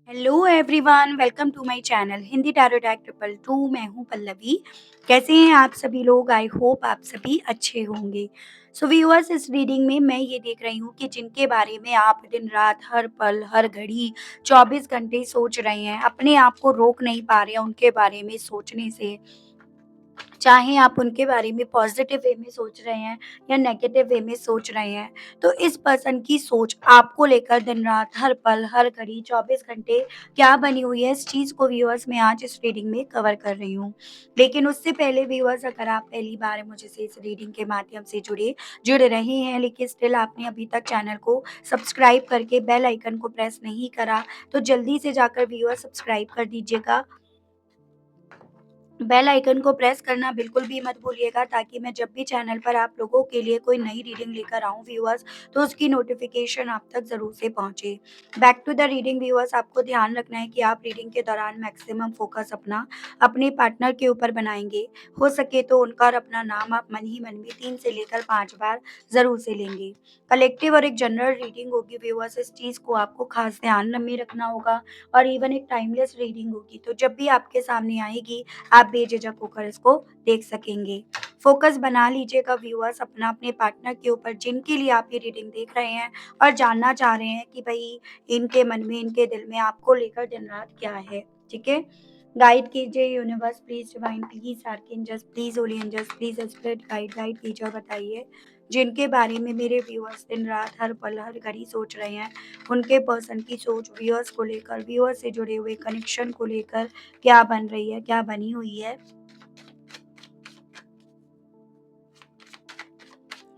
Hello everyone, welcome to my channel Hindi tarot tag 222। मैं हूं पल्लवी। कैसे हैं आप सभी लोग? आई होप आप सभी अच्छे होंगे। सो व्यूअर्स, इस रीडिंग में मैं ये देख रही हूँ कि जिनके बारे में आप दिन रात हर पल हर घड़ी 24 घंटे सोच रहे हैं, अपने आप को रोक नहीं पा रहे हैं उनके बारे में सोचने से। चाहे आप उनके बारे में पॉजिटिव वे में सोच रहे हैं या नेगेटिव वे में सोच रहे हैं, तो इस पर्सन की सोच आपको लेकर दिन रात हर पल हर घड़ी 24 घंटे क्या बनी हुई है, इस चीज़ को व्यूअर्स मैं आज इस रीडिंग में कवर कर रही हूँ। लेकिन उससे पहले व्यूअर्स, अगर आप पहली बार मुझसे इस रीडिंग के माध्यम से जुड़ रहे हैं, लेकिन स्टिल आपने अभी तक चैनल को सब्सक्राइब करके बेल आइकन को प्रेस नहीं करा, तो जल्दी से जाकर व्यूअर सब्सक्राइब कर दीजिएगा। बेल आइकन को प्रेस करना बिल्कुल भी मत भूलिएगा, ताकि मैं जब भी चैनल पर आप लोगों के लिए कोई नई रीडिंग लेकर आऊँ व्यूअर्स, तो उसकी नोटिफिकेशन आप तक ज़रूर से पहुँचे। Back to the reading viewers, आपको ध्यान रखना है कि आप रीडिंग के दौरान मैक्सिमम फोकस अपना अपने पार्टनर के ऊपर बनाएंगे। हो सके तो उनका और अपना नाम आप मन ही मन में 3 से लेकर 5 बार ज़रूर से लेंगे। कलेक्टिव और एक जनरल रीडिंग होगी व्यूअर्स, इस चीज़ को आपको खास ध्यान में रखना होगा। और इवन एक टाइमलेस रीडिंग होगी, तो जब भी आपके सामने आएगी आप बेझिझक होकर इसको देख सकेंगे। फोकस बना लीजिएगा व्यूअर्स अपना अपने पार्टनर के ऊपर, जिनके लिए आप ये रीडिंग देख रहे हैं और जानना चाह रहे हैं कि भई इनके मन में, इनके दिल में आपको लेकर दिन-रात क्या है, ठीक है? गाइड कीजिए universe please, divine please, archangels please, holy angels please, spirit guide कीजिए और बताइए जिनके बारे में मेरे व्यूअर्स दिन-रात हर पल हर घड़ी सोच रहे हैं, उनके पर्सन की सोच व्यूअर्स को लेकर, व्यूअर्स से जुड़े हुए कनेक्शन को लेकर क्या बन रही है, क्या बनी हुई है।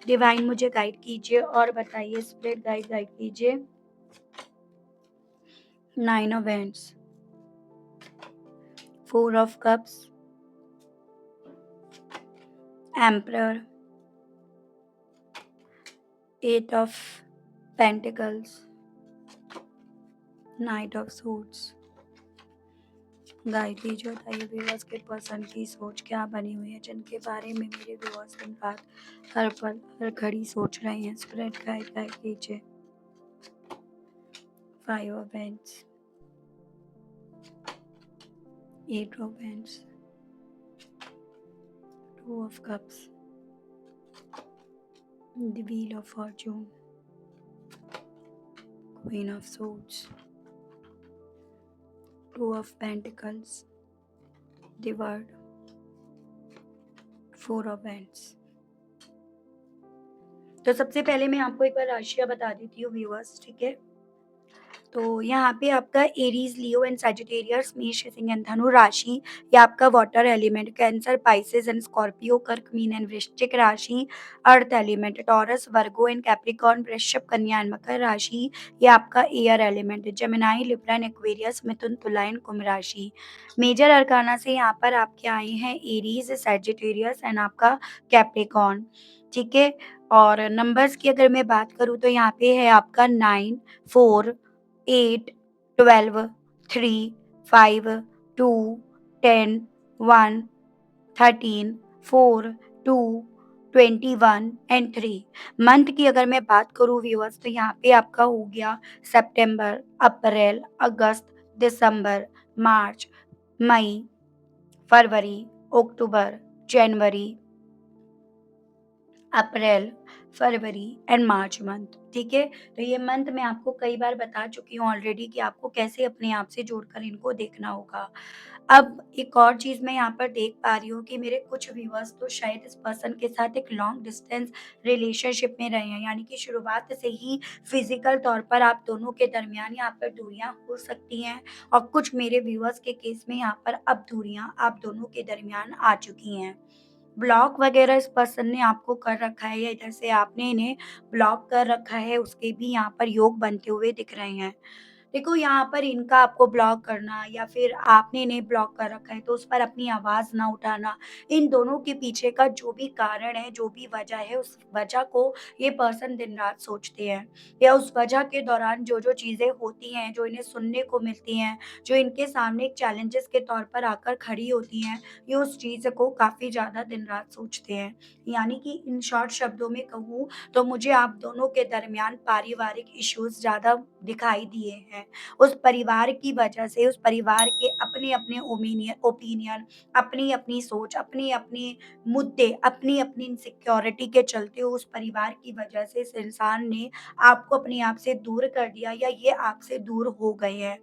डिवाइन मुझे गाइड कीजिए और बताइए, स्पिरिट गाइड कीजिए। 9 of wands, 4 of cups, emperor, 8 of pentacles, night of suits. Guide कीजिए, बताइए व्यूअर्स के पर्सन की सोच क्या बनी हुई है, जिनके बारे में मेरे व्यूअर्स दिन रात हर पल हर घड़ी सोच रहे हैं। स्पिरिट गाइड कीजिए। 5 of wands, 8 of wands, 2 of cups, the wheel of fortune, queen of swords, 2 of pentacles, the world, 4 of wands। तो सबसे पहले मैं आपको एक बार राशियां बता देती हूँ व्यूअर्स, ठीक है? तो यहाँ पे आपका एरीज, लियो एंड सजिटेरियस, मेष, सिंह एंड धनु राशि, ये आपका water element, Cancer, Pisces and Scorpio, कर्क, मीन एंड वृश्चिक राशि, earth element, Taurus, Virgo and Capricorn, वृषभ, कन्या एंड मकर राशि, ये आपका air element, Gemini, Libra and Aquarius, मिथुन, तुला एंड कुंभ राशि। मेजर अरकाना से यहाँ पर आपके आए हैं एरीज, सजिटेरियस एंड आपका कैप्रिकॉर्न, ठीक है? और नंबर्स की अगर मैं बात करूँ तो यहाँ पे है आपका 9, 4, 8, 12, 3, 5, 2, 10, 1, 13, 4, 2, 21 एंड 3। मंथ की अगर मैं बात करूँ व्यूअर्स, तो यहाँ पे आपका हो गया सितंबर, अप्रैल, अगस्त, दिसंबर, मार्च, मई, फरवरी, अक्टूबर, जनवरी, अप्रैल, फरवरी एंड मार्च मंथ, ठीक है? तो ये मंथ मैं आपको कई बार बता चुकी हूँ ऑलरेडी कि आपको कैसे अपने आप से जोड़कर इनको देखना होगा। अब एक और चीज़ मैं यहाँ पर देख पा रही हूँ कि मेरे कुछ व्यूअर्स तो शायद इस पर्सन के साथ एक लॉन्ग डिस्टेंस रिलेशनशिप में रहे हैं, यानी कि शुरुआत से ही फिज़िकल तौर पर आप दोनों के दरमियान यहाँ पर दूरियाँ हो सकती हैं। और कुछ मेरे व्यूअर्स के केस में यहाँ पर अब दूरियाँ आप दोनों के दरमियान आ चुकी हैं। ब्लॉक वगैरह इस पर्सन ने आपको कर रखा है या इधर से आपने इन्हें ब्लॉक कर रखा है, उसके भी यहाँ पर योग बनते हुए दिख रहे हैं। देखो, यहाँ पर इनका आपको ब्लॉक करना या फिर आपने इन्हें ब्लॉक कर रखा है तो उस पर अपनी आवाज़ ना उठाना, इन दोनों के पीछे का जो भी कारण है, जो भी वजह है, उस वजह को ये पर्सन दिन-रात सोचते हैं। या उस वजह के दौरान जो-जो चीज़ें होती हैं, जो इन्हें सुनने को मिलती हैं, जो इनके सामने एक चैलेंजेस के तौर पर आकर खड़ी होती हैं, ये उस चीज़ को काफ़ी ज़्यादा दिन-रात सोचते हैं। यानी कि इन शॉर्ट शब्दों में कहूँ तो मुझे आप दोनों के दरमियान पारिवारिक इश्यूज़ ज़्यादा दिखाई दिए हैं। हैं। उस परिवार की वजह से, उस परिवार के अपने-अपने ओपिनियन, अपनी-अपनी सोच, अपने-अपने मुद्दे, अपनी-अपनी इनसिक्योरिटी के चलते उस परिवार की वजह से इस इंसान ने आपको अपने आप से दूर कर दिया या ये आपसे दूर हो गए हैं।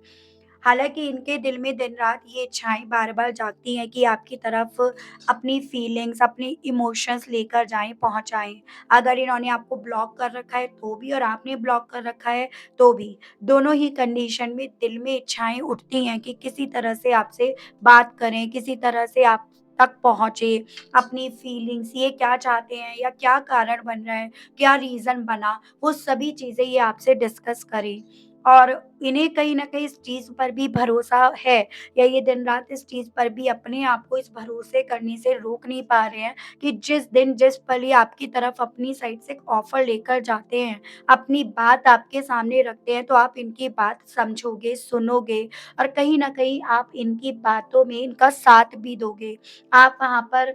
हालाँकि इनके दिल में दिन-रात ये इच्छाएँ बार-बार जागती हैं कि आपकी तरफ अपनी फीलिंग्स, अपनी इमोशंस लेकर जाएँ, पहुँचाएँ। अगर इन्होंने आपको ब्लॉक कर रखा है तो भी और आपने ब्लॉक कर रखा है तो भी, दोनों ही कंडीशन में दिल में इच्छाएँ उठती हैं कि किसी तरह से आपसे बात करें, किसी तरह से आप तक पहुँचे, अपनी फीलिंग्स ये क्या चाहते हैं या क्या कारण बन रहा है, क्या रीज़न बना, वो सभी चीज़ें ये आपसे डिस्कस करें। और इन्हें कहीं न कहीं इस चीज़ पर भी भरोसा है या ये दिन-रात इस चीज़ पर भी अपने आप को इस भरोसे करने से रोक नहीं पा रहे हैं कि जिस दिन, जिस पल ये आपकी तरफ अपनी साइड से एक ऑफ़र लेकर जाते हैं, अपनी बात आपके सामने रखते हैं, तो आप इनकी बात समझोगे, सुनोगे और कहीं न कहीं आप इनकी बातों में इनका साथ भी दोगे। आप वहाँ पर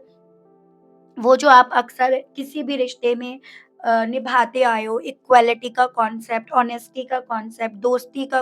वो जो आप अक्सर किसी भी रिश्ते में निभाते आए हो, इक्वालिटी का कॉन्सेप्ट, ऑनेस्टी का कॉन्सेप्ट, दोस्ती का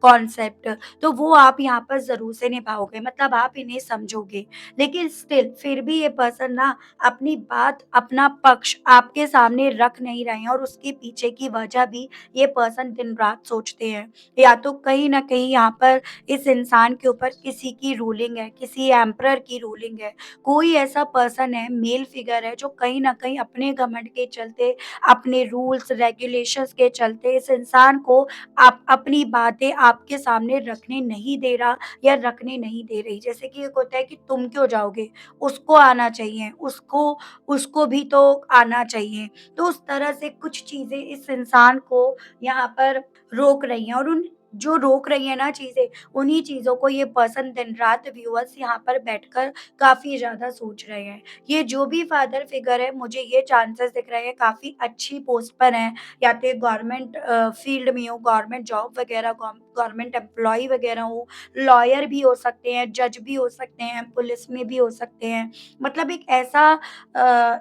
कॉन्सेप्ट, तो वो आप यहाँ पर ज़रूर से निभाओगे, मतलब आप इन्हें समझोगे। लेकिन स्टिल फिर भी ये पर्सन ना अपनी बात, अपना पक्ष आपके सामने रख नहीं रहे हैं और उसके पीछे की वजह भी ये पर्सन दिन-रात सोचते हैं। या तो कहीं न कहीं यहाँ पर इस इंसान के ऊपर किसी की रूलिंग है, किसी एम्परर की रूलिंग है। कोई ऐसा पर्सन है, मेल फिगर है जो कहीं न कहीं अपने घमंड के चलते, अपने रूल्स रेगुलेशंस के चलते इस इंसान को आप अपनी बातें आपके सामने रखने नहीं दे रहा या रखने नहीं दे रही। जैसे कि एक होता है कि तुम क्यों जाओगे? उसको आना चाहिए, उसको उसको भी तो आना चाहिए। तो उस तरह से कुछ चीज़ें इस इंसान को यहाँ पर रोक रही हैं और उन जो रोक रही हैं ना चीज़ें, उन्हीं चीज़ों को ये पर्सन दिन-रात व्यूअर्स यहाँ पर बैठकर काफ़ी ज़्यादा सोच रहे हैं। ये जो भी फादर फिगर है मुझे ये चांसेस दिख रहे हैं काफ़ी अच्छी पोस्ट पर हैं, या तो ये गवर्नमेंट फ़ील्ड में हो, गवर्नमेंट जॉब वग़ैरह गवर्नमेंट एम्प्लॉयी वग़ैरह हो, लॉयर भी हो सकते हैं, जज भी हो सकते हैं, पुलिस में भी हो सकते हैं। मतलब एक ऐसा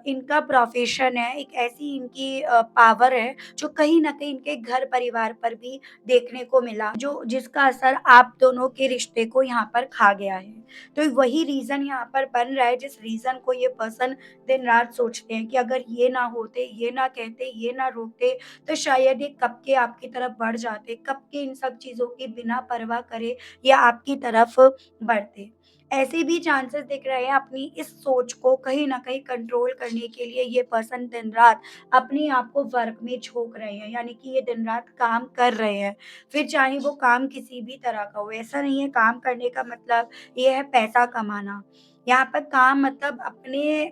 इनका प्रोफ़ेशन है, एक ऐसी इनकी पावर है जो कहीं न कहीं इनके घर परिवार पर भी देखने को मिला, जो जिसका असर आप दोनों के रिश्ते को यहाँ पर खा गया है। तो वही रीज़न यहाँ पर बन रहा है जिस रीज़न को ये पर्सन दिन-रात सोचते हैं कि अगर ये ना होते, ये ना कहते, ये ना रोकते, तो शायद ये कब के आपकी तरफ बढ़ जाते, कब के इन सब चीज़ों की बिना परवाह करे ये आपकी तरफ बढ़ते। ऐसे भी चांसेस दिख रहे हैं अपनी इस सोच को कहीं न कहीं कंट्रोल करने के लिए ये पर्सन दिन-रात अपने आप को वर्क में झोंक रहे हैं, यानी कि ये दिन-रात काम कर रहे हैं। फिर चाहे वो काम किसी भी तरह का हो, ऐसा नहीं है काम करने का मतलब ये है पैसा कमाना। यहाँ पर काम मतलब अपने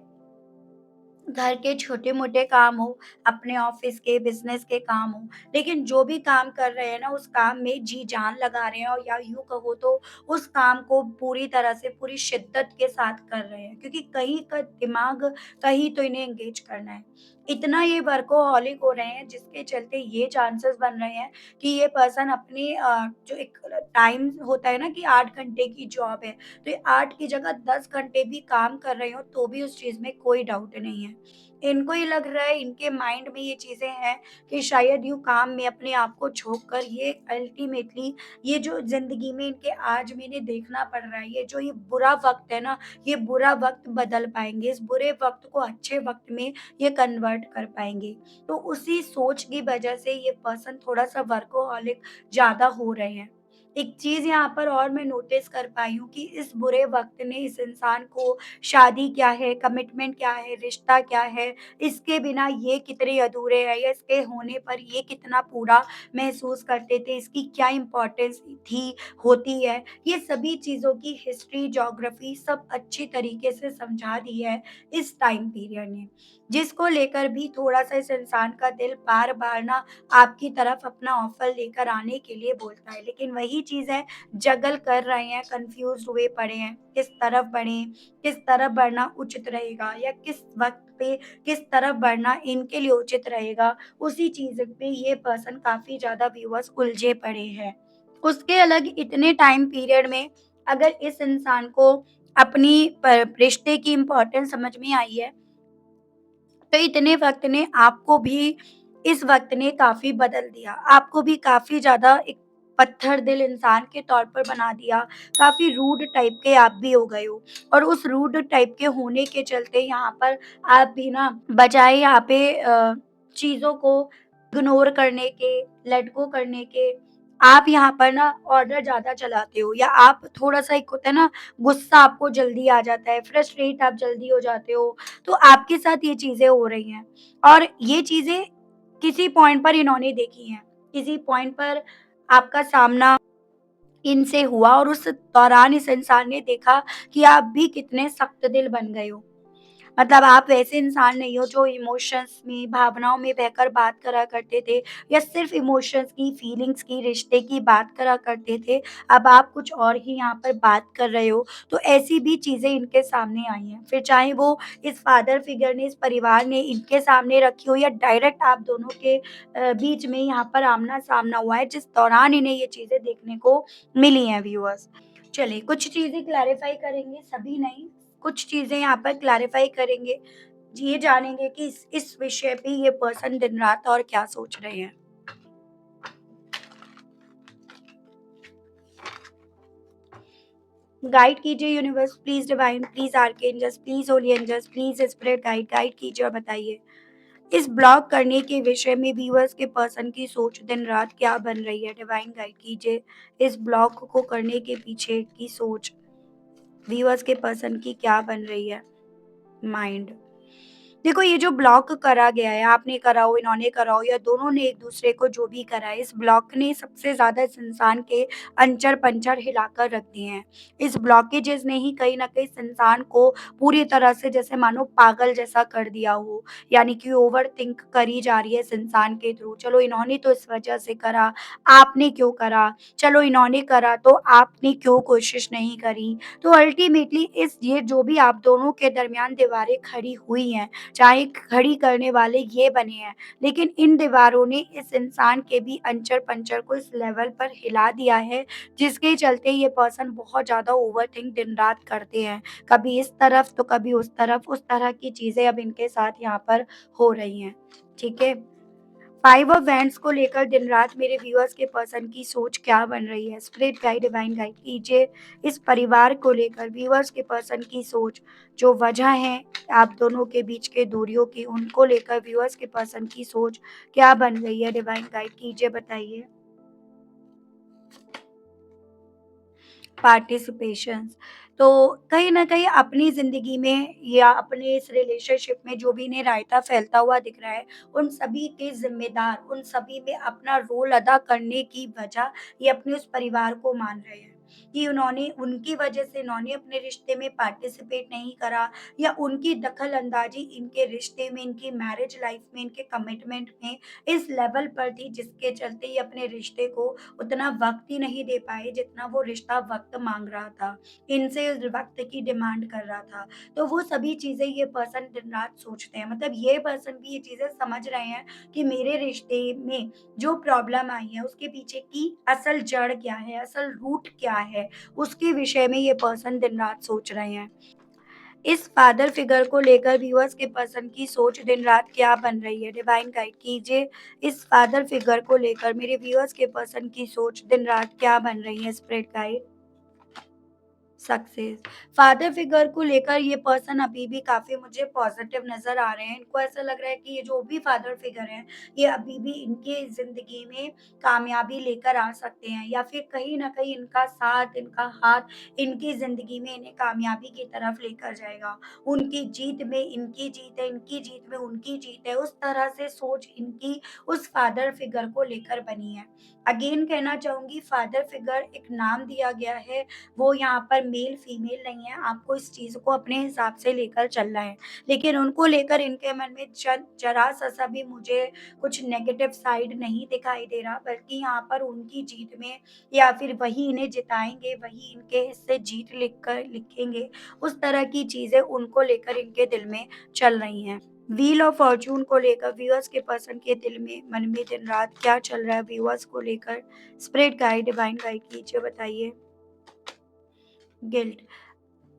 घर के छोटे-मोटे काम हो, अपने ऑफ़िस के, बिज़नेस के काम हो, लेकिन जो भी काम कर रहे हैं ना, उस काम में जी-जान लगा रहे हैं और या यूँ कहो तो उस काम को पूरी तरह से, पूरी शिद्दत के साथ कर रहे हैं, क्योंकि कहीं का दिमाग कहीं तो इन्हें एंगेज करना है। इतना ये वर्कोहॉलिक हो रहे हैं, जिसके चलते ये चांसेस बन रहे हैं कि ये पर्सन अपने जो एक टाइम होता है ना कि 8 घंटे की जॉब है, तो ये 8 की जगह 10 घंटे भी काम कर रहे हो तो भी उस चीज़ में कोई डाउट नहीं है। इनको ये लग रहा है, इनके माइंड में ये चीज़ें हैं कि शायद यूँ काम में अपने आप को झोंक कर ये अल्टीमेटली ये जो ज़िंदगी में इनके आज में इन्हें देखना पड़ रहा है, ये जो ये बुरा वक़्त है ना, ये बुरा वक़्त बदल पाएँगे। इस बुरे वक़्त को अच्छे वक़्त में ये कन्वर्ट कर पाएँगे। तो उसी सोच की वजह से ये पर्सन थोड़ा-सा वर्कोहॉलिक ज़्यादा हो रहे हैं। एक चीज़ यहाँ पर और मैं नोटिस कर पाई हूँ कि इस बुरे वक़्त ने इस इंसान को शादी क्या है, कमिटमेंट क्या है, रिश्ता क्या है, इसके बिना ये कितने अधूरे हैं या इसके होने पर ये कितना पूरा महसूस करते थे, इसकी क्या इम्पोर्टेंस थी, होती है। ये सभी चीज़ों की हिस्ट्री, ज्योग्राफी सब अच्छी तरीके से समझा दी है इस टाइम पीरियड ने। जिसको लेकर भी थोड़ा-सा इस इंसान का दिल बार-बार ना आपकी तरफ अपना ऑफ़र लेकर आने के लिए बोलता है। लेकिन वही चीज़ है, जगल कर रहे हैं, कन्फ्यूज़्ड हुए पड़े हैं, किस तरफ बढ़ें, किस तरफ बढ़ना उचित रहेगा या किस वक़्त पे किस तरफ बढ़ना इनके लिए उचित रहेगा, उसी चीज़ पे ये पर्सन काफ़ी ज़्यादा व्यूअर्स उलझे पड़े हैं। उसके अलग इतने टाइम पीरियड में अगर इस इंसान को अपनी रिश्ते की इम्पोर्टेंस समझ में आई है, तो इतने वक़्त ने आपको भी इस वक़्त ने काफ़ी बदल दिया। आपको भी काफ़ी ज़्यादा एक पत्थर दिल इंसान के तौर पर बना दिया, काफ़ी रूड टाइप के आप भी हो गए हो। और उस रूड टाइप के होने के चलते यहाँ पर आप भी ना बजाए यहाँ पे चीज़ों को इग्नोर करने के, लेट गो करने के, आप यहाँ पर ना ऑर्डर ज़्यादा चलाते हो, या आप थोड़ा-सा एक होता है ना, गुस्सा आपको जल्दी आ जाता है, फ्रस्ट्रेट आप जल्दी हो जाते हो, तो आपके साथ ये चीज़ें हो रही हैं। और ये चीज़ें किसी पॉइंट पर इन्होंने देखी हैं, किसी पॉइंट पर आपका सामना इनसे हुआ और उस दौरान इस इंसान ने देखा कि आप भी कितने सख्त दिल बन गए हो। मतलब आप वैसे इंसान नहीं हो जो इमोशंस में, भावनाओं में बहकर बात करा करते थे, या सिर्फ़ इमोशंस की, फीलिंग्स की, रिश्ते की बात करा करते थे। अब आप कुछ और ही यहाँ पर बात कर रहे हो, तो ऐसी भी चीज़ें इनके सामने आई हैं। फिर चाहे वो इस फादर फिगर ने, इस परिवार ने इनके सामने रखी हो, या डायरेक्ट आप दोनों के बीच में यहाँ पर आमना-सामना हुआ है, जिस दौरान इन्हें ये चीज़ें देखने को मिली हैं व्यूअर्स। चलिए, कुछ चीज़ें क्लैरिफ़ाई करेंगे, सभी नहीं, कुछ चीज़ें यहाँ पर क्लैरिफ़ाई करेंगे। ये जानेंगे कि इस विषय पे ये पर्सन दिन-रात और क्या सोच रहे हैं। गाइड कीजिए universe, please divine, please archangels, please holy angels, please spirit guide, guide कीजिए और बताइए। इस ब्लॉक करने के विषय में व्यूअर्स के पर्सन की सोच दिन-रात क्या बन रही है? डिवाइन गाइड कीजिए। इस ब्लॉक को करने के पीछे की सोच व्यूअर्स के पर्सन की क्या बन रही है? माइंड। देखो, ये जो ब्लॉक करा गया है, आपने करा हो, इन्होंने करा हो, या दोनों ने एक-दूसरे को जो भी करा है, इस ब्लॉक ने सबसे ज़्यादा इस इंसान के अंचर-पंचर हिलाकर रख दिए हैं। इस ब्लॉकेजेज़ ने ही कहीं न कहीं इस इंसान को पूरी तरह से जैसे मानो पागल जैसा कर दिया हो, यानी कि ओवरथिंक करी जा रही है इस इंसान के थ्रू। चलो इन्होंने तो इस वजह से करा, आपने क्यों करा? चलो इन्होंने करा तो आपने क्यों कोशिश नहीं करी? तो अल्टीमेटली इस ये जो भी आप दोनों के दरमियान दीवारें खड़ी हुई हैं, चाहे खड़ी करने वाले ये बने हैं, लेकिन इन दीवारों ने इस इंसान के भी अंचर-पंचर को इस लेवल पर हिला दिया है, जिसके चलते ये पर्सन बहुत ज़्यादा ओवरथिंक दिन-रात करते हैं। कभी इस तरफ तो कभी उस तरफ, उस तरह की चीज़ें अब इनके साथ यहाँ पर हो रही हैं। ठीक है? 5 ऑफ वैंड्स को लेकर दिन-रात मेरे व्यूअर्स के पर्सन की सोच क्या बन रही है? स्पिरिट गाइड, डिवाइन गाइड कीजिए। इस परिवार को लेकर व्यूअर्स के पर्सन की सोच, जो वजह है आप दोनों के बीच के दूरियों की, उनको लेकर व्यूअर्स के पर्सन की सोच क्या बन रही है? डिवाइन गाइड कीजिए, बताइए। पार्टिसिपेशंस। तो कहीं न कहीं अपनी ज़िंदगी में या अपने इस रिलेशनशिप में जो भी इन्हें रायता फैलता हुआ दिख रहा है, उन सभी के ज़िम्मेदार, उन सभी में अपना रोल अदा करने की वजह ये अपने उस परिवार को मान रहे हैं, कि उन्होंने उनकी वजह से इन्होंने अपने रिश्ते में पार्टिसिपेट नहीं करा, या उनकी दखल-अंदाज़ी इनके रिश्ते में, इनकी मैरिज लाइफ़ में, इनके कमिटमेंट में इस लेवल पर थी, जिसके चलते ये अपने रिश्ते को उतना वक़्त ही नहीं दे पाए जितना वो रिश्ता वक़्त माँग रहा था। इनसे उस वक़्त की डिमांड कर रहा था। तो वो सभी चीज़ें ये पर्सन दिन-रात सोचते हैं। मतलब ये पर्सन भी ये चीज़ें समझ रहे हैं कि मेरे रिश्ते में जो प्रॉब्लम आई है उसके पीछे की असल जड़ क्या है, असल रूट क्या है, उसके विषय में ये पर्सन दिन-रात सोच रहे हैं। इस फादर फिगर को लेकर व्यूअर्स के पर्सन की सोच दिन-रात क्या बन रही है? डिवाइन गाइड कीजिए। इस फादर फिगर को लेकर मेरे व्यूअर्स के पर्सन की सोच दिन-रात क्या बन रही है? Spirit guide. Success. Father figure को लेकर ये पर्सन अभी भी काफ़ी मुझे पॉज़िटिव नज़र आ रहे हैं। इनको ऐसा लग रहा है कि ये जो भी फादर फिगर हैं, ये अभी भी इनके ज़िंदगी में कामयाबी लेकर आ सकते हैं, या फिर कहीं न कहीं इनका साथ, इनका हाथ इनकी ज़िंदगी में इन्हें कामयाबी की तरफ लेकर जाएगा। उनकी जीत में इनकी जीत है, इनकी जीत में उनकी जीत है, उस तरह से सोच इनकी उस फादर फिगर को लेकर बनी है। अगेन कहना चाहूँगी, फादर फिगर एक नाम दिया गया है, वो यहाँ पर मेल फीमेल नहीं है, आपको इस चीज़ को अपने हिसाब से लेकर चलना है। लेकिन उनको लेकर इनके मन में ज़रा-सा सा भी मुझे कुछ नेगेटिव साइड नहीं दिखाई दे रहा, बल्कि यहाँ पर उनकी जीत में, या फिर वही इन्हें जिताएँगे, वही इनके हिस्से जीत लिखेंगे, उस तरह की चीज़ें उनको लेकर इनके दिल में चल रही हैं। व्हील ऑफ फॉर्च्यून को लेकर व्यूअर्स के पर्सन के दिल में, मन में दिन-रात क्या चल रहा है व्यूअर्स को लेकर? स्पिरिट गाइड, डिवाइन गाइड कीजिए, बताइए। गिल्ट।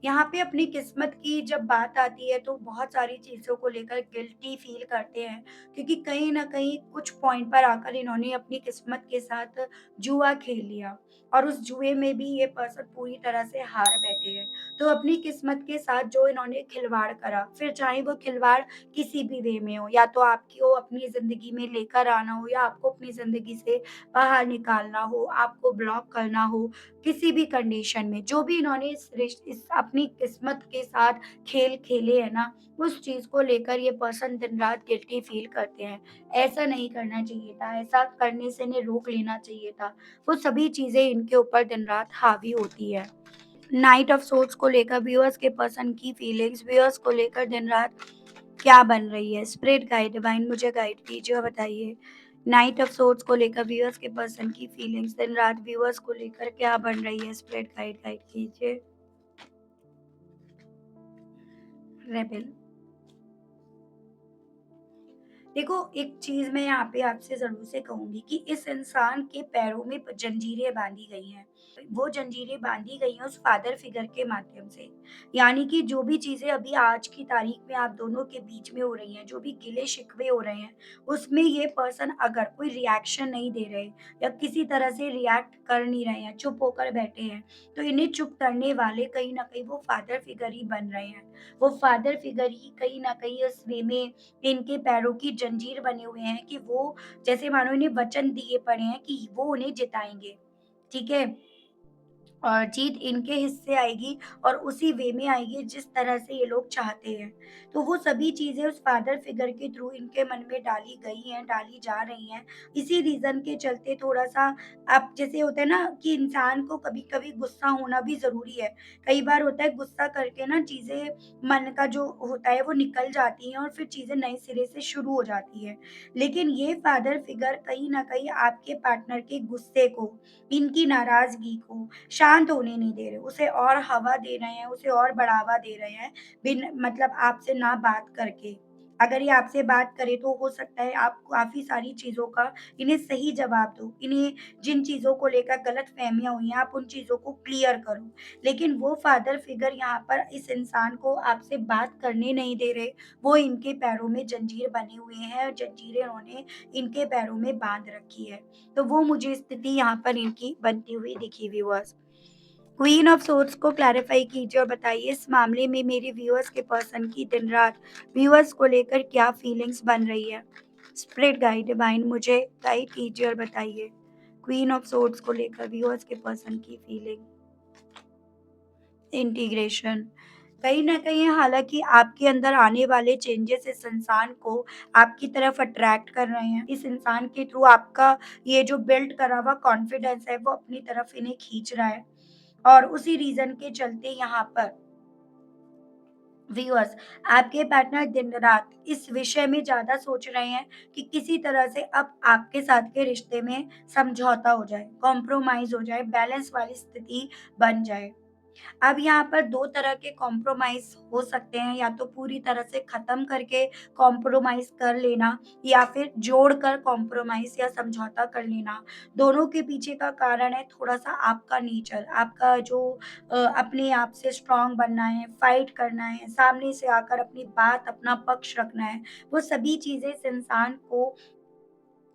यहाँ पे अपनी किस्मत की जब बात आती है तो बहुत सारी चीज़ों को लेकर गिल्टी फ़ील करते हैं, क्योंकि कहीं न कहीं कुछ पॉइंट पर आकर इन्होंने अपनी किस्मत के साथ जुआ खेल लिया और उस जुए में भी ये पर्सन पूरी तरह से हार बैठे हैं। तो अपनी किस्मत के साथ जो इन्होंने खिलवाड़ करा, फिर चाहे वो खिलवाड़ किसी भी वे में हो, या तो आपको अपनी ज़िंदगी में लेकर आना हो या आपको अपनी ज़िंदगी से बाहर निकालना हो, आपको ब्लॉक करना हो, किसी भी कंडीशन में जो भी इन्होंने इस अपनी किस्मत के साथ खेल खेले हैं ना, उस चीज़ को लेकर ये पर्सन दिन-रात गिल्टी फ़ील करते हैं। ऐसा नहीं करना चाहिए था, ऐसा करने से इन्हें रोक लेना चाहिए था। वो सभी चीज़ें इनके ऊपर दिन-रात हावी होती है। नाइट ऑफ सोर्ड्स को लेकर व्यूअर्स के पर्सन की फीलिंग्स व्यूअर्स को लेकर दिन-रात क्या बन रही है? स्पिरिट गाइड डिवाइन मुझे गाइड कीजिए और बताइए। नाइट ऑफ सोर्ड्स को लेकर व्यूअर्स के पर्सन की फीलिंग्स दिन-रात व्यूअर्स को लेकर क्या बन रही है? स्पिरिट गाइड गाइड कीजिए। रेबेल। देखो, एक चीज़ मैं यहाँ पे आपसे ज़रूर से कहूँगी कि इस इंसान के पैरों में प जंजीरें बाँधी गई हैं। वो जंजीरें बाँधी गई हैं उस फ़ादर फ़िगर के माध्यम से। यानी कि जो भी चीज़ें अभी आज की तारीख में आप दोनों के बीच में हो रही हैं, जो भी गिले-शिकवे हो रहे हैं, उसमें ये पर्सन अगर कोई रिएक्शन नहीं दे रहे या किसी तरह से रिएक्ट कर नहीं रहे हैं, चुप होकर बैठे हैं, तो इन्हें चुप करने वाले कहीं न कहीं वो फ़ादर फ़िगर ही बन रहे हैं। वो फ़ादर फ़िगर ही कहीं न कहीं उस वे में इनके पैरों की जंजीर बने हुए हैं कि वो जैसे मानो इन्हें वचन दिए पड़े हैं कि वो उन्हें जिताएँगे, ठीक है? और जीत इनके हिस्से आएगी और उसी वे में आएगी जिस तरह से ये लोग चाहते हैं। तो वो सभी चीज़ें उस फादर फिगर के थ्रू इनके मन में डाली गई हैं, डाली जा रही हैं। इसी रीज़न के चलते थोड़ा-सा अब जैसे होता है ना कि इंसान को कभी-कभी गुस्सा होना भी ज़रूरी है। कई बार होता है गुस्सा करके ना चीज़ें मन का जो होता है वो निकल जाती हैं और फिर चीज़ें नए सिरे से शुरू हो जाती हैं। लेकिन ये फादर फिगर कहीं न कहीं आपके पार्टनर के गुस्से को, इनकी नाराज़गी को शांत होने नहीं दे रहे, उसे और हवा दे रहे हैं, उसे और बढ़ावा दे रहे हैं, बिन मतलब आपसे ना बात करके। अगर ये आपसे बात करे तो हो सकता है आप काफ़ी सारी चीज़ों का इन्हें सही जवाब दो। इन्हें जिन चीज़ों को लेकर गलतफ़हमियाँ हुई हैं, आप उन चीज़ों को क्लियर करो। लेकिन वो फ़ादर फ़िगर यहाँ पर इस इंसान को आपसे बात करने नहीं दे रहे, वो इनके पैरों में जंजीर बने हुए हैं, जंजीरें उन्होंने इनके पैरों में बाँध रखी है। तो वो मुझे स्थिति यहाँ पर इनकी बनती हुई दिखी व्यूअर्स। क्वीन ऑफ सोर्ड्स को क्लैरिफ़ाई कीजिए और बताइए इस मामले में मेरे व्यूअर्स के पर्सन की दिन-रात व्यूअर्स को लेकर क्या फीलिंग्स बन रही है? स्पिरिट गाइड डिवाइन मुझे गाइड कीजिए और बताइए। क्वीन ऑफ सोर्ड्स को लेकर व्यूअर्स के पर्सन की फीलिंग। इंटीग्रेशन। कहीं न कहीं हालाँकि आपके अंदर आने वाले चेंजेस इस इंसान को आपकी तरफ अट्रैक्ट कर रहे हैं। इस इंसान के थ्रू आपका ये जो बिल्ड करा हुआ कॉन्फिडेंस है वो अपनी तरफ इन्हें खींच रहा है। और उसी रीज़न के चलते यहाँ पर व्यूअर्स आपके पार्टनर दिन-रात इस विषय में ज़्यादा सोच रहे हैं कि किसी तरह से अब आपके साथ के रिश्ते में समझौता हो जाए, कॉम्प्रोमाइज़ हो जाए, बैलेंस वाली स्थिति बन जाए। अब यहाँ पर 2 तरह के कॉम्प्रोमाइज़ हो सकते हैं, या तो पूरी तरह से ख़त्म करके कॉम्प्रोमाइज़ कर लेना या फिर जोड़कर कॉम्प्रोमाइज़ या समझौता कर लेना। दोनों के पीछे का कारण है थोड़ा-सा आपका नेचर, आपका जो अपने आप से स्ट्रॉन्ग बनना है, फाइट करना है, सामने से आकर अपनी बात, अपना पक्ष रखना है। वो सभी चीज़ें इस इंसान को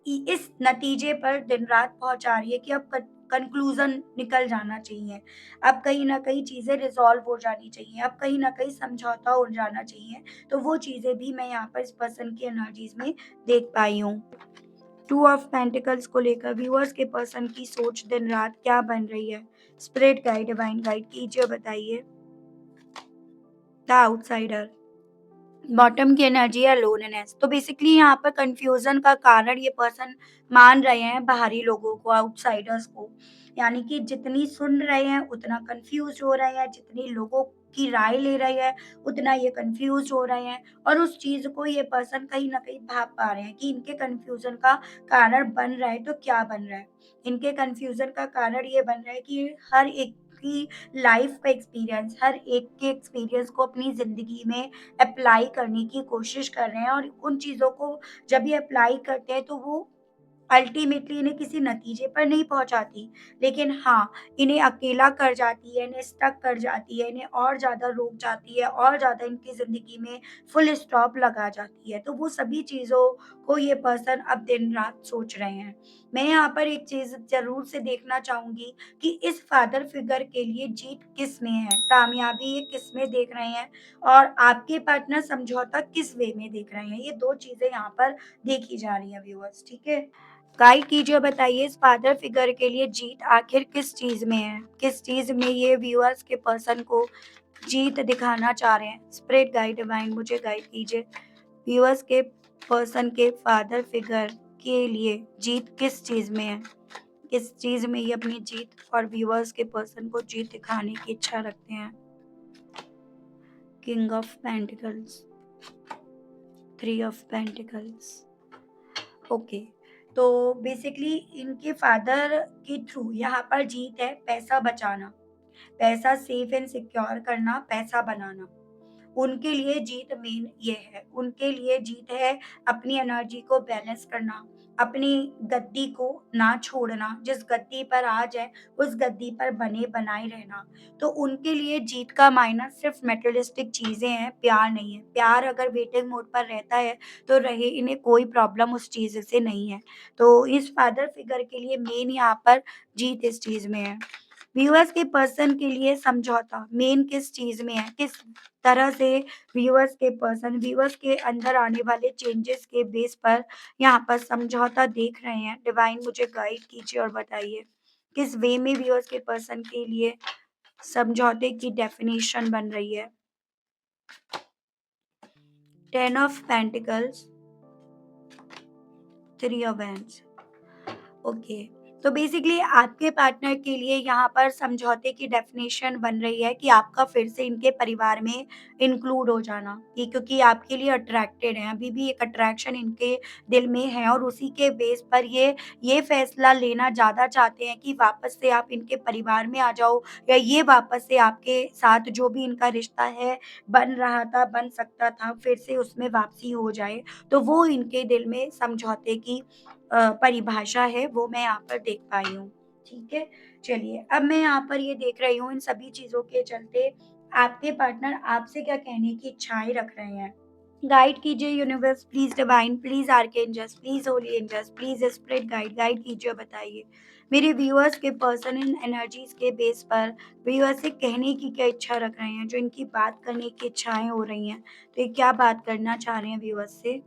इस नतीजे पर दिन-रात पहुँचा रही है कि अब कन्क्लूज़न निकल जाना चाहिए। अब कहीं न कहीं चीज़ें रिज़ॉल्व हो जानी चाहिए, अब कहीं न कहीं समझौता हो जाना चाहिए। तो वो चीज़ें भी मैं यहाँ पर इस पर्सन की एनर्जीज़ में देख पाई हूँ। टू ऑफ पेंटिकल्स को लेकर व्यूअर्स के पर्सन की सोच दिन-रात क्या बन रही है? स्पिरिट गाइड, डिवाइन गाइड कीजिए और बताइए। The outsider. बॉटम की एनर्जी है लोनलीनेस। तो बेसिकली यहाँ पर कन्फ्यूज़न का कारण ये पर्सन मान रहे हैं बाहरी लोगों को, आउटसाइडर्स को। यानी कि जितनी सुन रहे हैं उतना कन्फ्यूज़ हो रहे हैं, जितनी लोगों की राय ले रहे हैं उतना ये कन्फ्यूज़ हो रहे हैं और उस चीज़ को ये पर्सन कहीं न कहीं भाँप पा रहे हैं कि इनके कन्फ्यूज़न का कारण बन रहा है तो क्या बन रहा है? इनके कन्फ्यूज़न का कारण ये बन रहा है कि हर एक की लाइफ़ का एक्सपीरियंस, हर एक के एक्सपीरियंस को अपनी ज़िंदगी में अप्लाई करने की कोशिश कर रहे हैं और उन चीज़ों को जब ये अप्लाई करते हैं तो वो अल्टीमेटली इन्हें किसी नतीजे पर नहीं पहुँचाती, लेकिन हाँ, इन्हें अकेला कर जाती है, इन्हें स्टक कर जाती है, इन्हें और ज़्यादा रोक जाती है और ज़्यादा इनकी ज़िंदगी में फुल स्टॉप लगा जाती है। तो वो सभी चीज़ों को ये पर्सन अब दिन-रात सोच रहे हैं। मैं यहाँ पर एक चीज़ ज़रूर से देखना चाहूँगी कि इस फादर फिगर के लिए जीत किस में है, कामयाबी ये किस में देख रहे हैं और आपके पार्टनर समझौता किस वे में देख रहे हैं। ये 2 चीज़ें यहाँ पर देखी जा रही हैं व्यूअर्स, ठीक है? गाइड कीजिए, बताइए इस फादर फिगर के लिए जीत आखिर किस चीज़ में है? किस चीज़ में ये व्यूअर्स के पर्सन को जीत दिखाना चाह रहे हैं? स्पिरिट गाइड डिवाइन मुझे गाइड कीजिए। व्यूअर्स के पर्सन के फादर फिगर के लिए जीत किस चीज़ में है? किस चीज़ में ये अपनी जीत और व्यूअर्स के पर्सन को जीत दिखाने की इच्छा रखते हैं? King of pentacles, 3 of pentacles. Okay, तो बेसिकली इनके फादर के थ्रू यहाँ पर जीत है पैसा बचाना, पैसा सेफ एंड सिक्योर करना, पैसा बनाना। उनके लिए जीत मेन ये है, उनके लिए जीत है अपनी एनर्जी को बैलेंस करना, अपनी गद्दी को ना छोड़ना, जिस गद्दी पर आज है, उस गद्दी पर बने बनाए रहना। तो उनके लिए जीत का मायना सिर्फ़ मटेरियलिस्टिक चीज़ें हैं, प्यार नहीं है। प्यार अगर वेटिंग मोड पर रहता है, तो रहे, इन्हें कोई प्रॉब्लम उस चीज़ से नहीं है। तो इस फादर फिगर के लिए मेन यहाँ पर जीत इस चीज़ में है। व्यूअर्स के पर्सन के लिए समझौता मेन किस चीज़ में है? किस तरह से व्यूअर्स के अंदर आने वाले चेंजेस के बेस पर यहाँ पर समझौता देख रहे हैं? डिवाइन मुझे गाइड कीजिए और बताइए, किस वे में व्यूअर्स के पर्सन के लिए समझौते की डेफिनिशन बन रही है? 10 of pentacles, 3 of wands. Okay, तो बेसिकली आपके पार्टनर के लिए यहाँ पर समझौते की डेफिनेशन बन रही है कि आपका फिर से इनके परिवार में इंक्लूड हो जाना, ये क्योंकि आपके लिए अट्रैक्टेड हैं, अभी भी एक अट्रैक्शन इनके दिल में है और उसी के बेस पर ये फैसला लेना ज़्यादा चाहते हैं कि वापस से आप इनके परिवार में आ जाओ या ये वापस से आपके साथ जो भी इनका रिश्ता है, बन रहा था, बन सकता था, फिर से उसमें वापसी हो जाए। तो वो इनके दिल में समझौते की परिभाषा है, वो मैं यहाँ पर देख पाई हूँ, ठीक है? चलिए, अब मैं यहाँ पर ये देख रही हूँ इन सभी चीज़ों के चलते आपके पार्टनर आपसे क्या कहने की इच्छाएँ रख रहे हैं। गाइड कीजिए universe, please divine, please archangels, please holy angels, please spirit guide कीजिए और बताइए। मेरे व्यूअर्स के पर्सन इन एनर्जीज़ के बेस पर व्यूअर्स से कहने की क्या इच्छा रख रहे हैं, जो इनकी बात करने की इच्छाएँ हो रही हैं, तो ये क्या बात करना चाह रहे हैं व्यूअर्स से?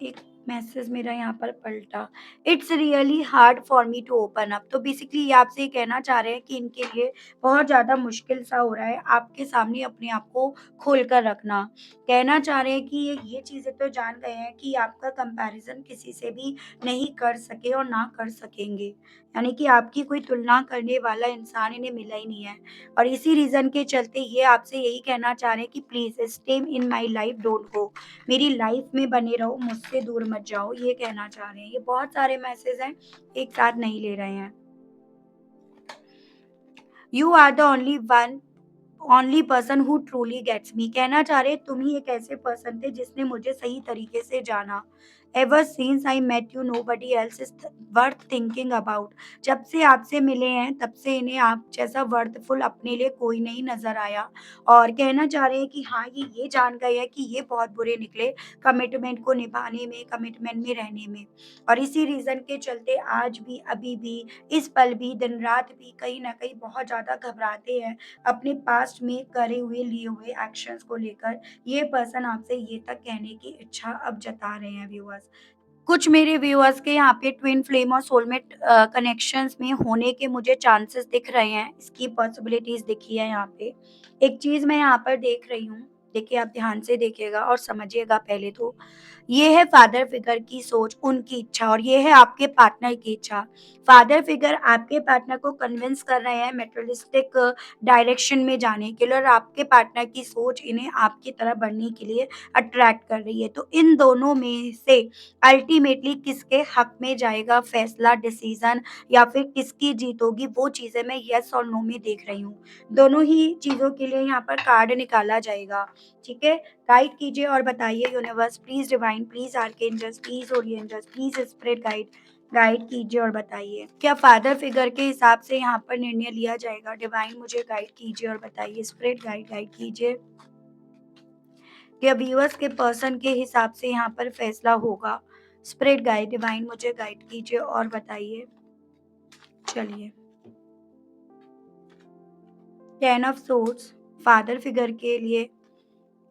एक मैसेज मेरा यहाँ पर पलटा। It's really hard for me to open up. तो बेसिकली ये आपसे ये कहना चाह रहे हैं कि इनके लिए बहुत ज़्यादा मुश्किल सा हो रहा है आपके सामने अपने आप को खोल कर रखना। कहना चाह रहे हैं कि ये चीज़ें तो जान गए हैं कि आपका कंपैरिज़न किसी से भी नहीं कर सके और ना कर सकेंगे। यानी कि आपकी कोई तुलना करने वाला इंसान इन्हें मिला ही नहीं है। और इसी रीज़न के चलते ये आपसे यही कहना चाह रहे हैं कि please stay in my life, don't go. मेरी लाइफ में बने रहो, मुझसे दूर मत जाओ, ये कहना चाह रहे हैं। ये बहुत सारे मैसेज हैं, एक साथ नहीं ले रहे हैं। You are the only person who truly gets me. कहना चाह रहे तुम ही एक ऐसे पर्सन थे जिसने मुझे सही तरीके से जाना। Ever since I met you nobody else is worth thinking about. जब से आपसे मिले हैं तब से इन्हें आप जैसा वर्थफुल अपने लिए कोई नहीं नजर आया। और कहना चाह रहे हैं कि हाँ, ये जान गए हैं कि ये बहुत बुरे निकले कमिटमेंट को निभाने में, कमिटमेंट में रहने में। और इसी रीजन के चलते आज भी, अभी भी, इस पल भी, दिन रात भी कहीं ना कहीं बहुत ज्यादा घबराते हैं अपने पास्ट में करे हुए लिए हुए एक्शंस को लेकर। ये पर्सन आपसे ये तक कहने की इच्छा अब जता रहे हैं व्यूअर्स। कुछ मेरे व्यूअर्स के यहाँ पे ट्विन फ्लेम और सोलमेट कनेक्शंस में होने के मुझे चांसेस दिख रहे हैं, इसकी पॉसिबिलिटीज दिखी है यहाँ पे। एक चीज मैं यहाँ पर देख रही हूँ, देखिए आप ध्यान से देखिएगा और समझिएगा पहले तो। ये है फादर फिगर की सोच, उनकी इच्छा, और ये है आपके पार्टनर की इच्छा। फादर फिगर आपके पार्टनर को कन्विंस कर रहे हैं मेटेरियलिस्टिक डायरेक्शन में जाने के लिए, और आपके पार्टनर की सोच इन्हें आपकी तरह बढ़ने के लिए अट्रैक्ट कर रही है। तो इन दोनों में से अल्टीमेटली किसके हक में जाएगा फैसला, डिसीजन, या फिर किसकी जीत होगी, वो चीजें मैं यस और नो में देख रही हूँ। दोनों ही चीजों के लिए यहाँ पर कार्ड निकाला जाएगा, ठीक है? गाइड कीजिए और बताइए universe, please divine, please archangels, please ओरिएंजल्स, प्लीज स्पिरिट गाइड, गाइड कीजिए और बताइए, क्या फादर फिगर के हिसाब से यहाँ पर निर्णय लिया जाएगा? डिवाइन मुझे गाइड कीजिए और बताइए। स्पिरिट गाइड गाइड कीजिए, क्या व्यूअर्स के पर्सन के हिसाब से यहाँ पर फैसला होगा? स्पिरिट गाइड डिवाइन मुझे गाइड कीजिए और बताइए। चलिए, 10 ऑफ सोर्ड्स फादर फिगर के लिए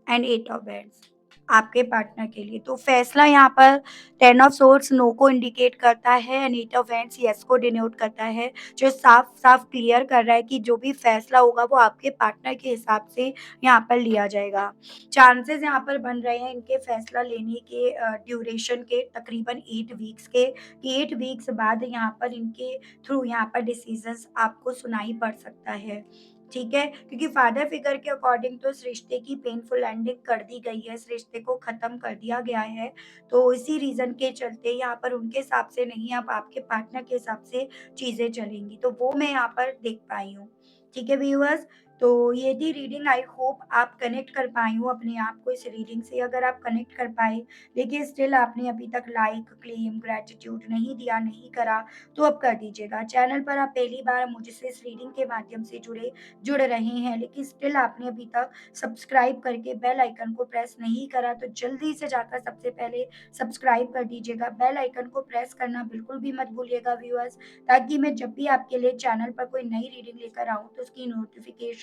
एंड 8 ऑफ वैंड्स आपके पार्टनर के लिए। तो फैसला यहाँ पर 10 ऑफ सोर्ड्स नो को इंडिकेट करता है एंड 8 ऑफ वैंड्स येस को डिनोट करता है, जो साफ-साफ क्लियर कर रहा है कि जो भी फैसला होगा वो आपके पार्टनर के हिसाब से यहाँ पर लिया जाएगा। चांसेस यहाँ पर बन रहे हैं इनके फैसला लेने के ड्यूरेशन के तकरीबन 8 वीक्स के, कि 8 वीक्स बाद यहाँ पर इनके थ्रू यहाँ पर डिसीजंस आपको सुनाई पड़ सकता है। ठीक है? क्योंकि फादर फिगर के अकॉर्डिंग तो इस रिश्ते की पेनफुल एंडिंग कर दी गई है, इस रिश्ते को ख़त्म कर दिया गया है। तो इसी रीज़न के चलते यहाँ पर उनके हिसाब से नहीं, अब आपके पार्टनर के हिसाब से चीज़ें चलेंगी। तो वो मैं यहाँ पर देख पाई हूँ। ठीक है व्यूअर्स? तो ये थी रीडिंग, आई होप आप कनेक्ट कर पाई हो अपने आप को इस रीडिंग से। अगर आप कनेक्ट कर पाए, लेकिन स्टिल आपने अभी तक लाइक, क्लेम, ग्रैटिट्यूड नहीं दिया, नहीं करा, तो अब कर दीजिएगा। चैनल पर आप पहली बार मुझसे इस रीडिंग के माध्यम से जुड़ रहे हैं, लेकिन स्टिल आपने अभी तक सब्सक्राइब करके बेल आइकन को प्रेस नहीं करा, तो जल्दी से जाकर सबसे पहले सब्सक्राइब कर दीजिएगा। बेल आइकन को प्रेस करना बिल्कुल भी मत भूलिएगा व्यूअर्स, ताकि मैं जब भी आपके लिए चैनल पर कोई नई रीडिंग लेकर आऊँ तो उसकी नोटिफिकेशन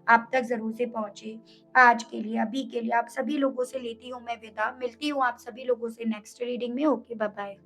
आप तक ज़रूर से पहुँचे। आज के लिए, अभी के लिए आप सभी लोगों से लेती हूँ मैं विदा। मिलती हूँ आप सभी लोगों से नेक्स्ट रीडिंग में। Okay, bye bye.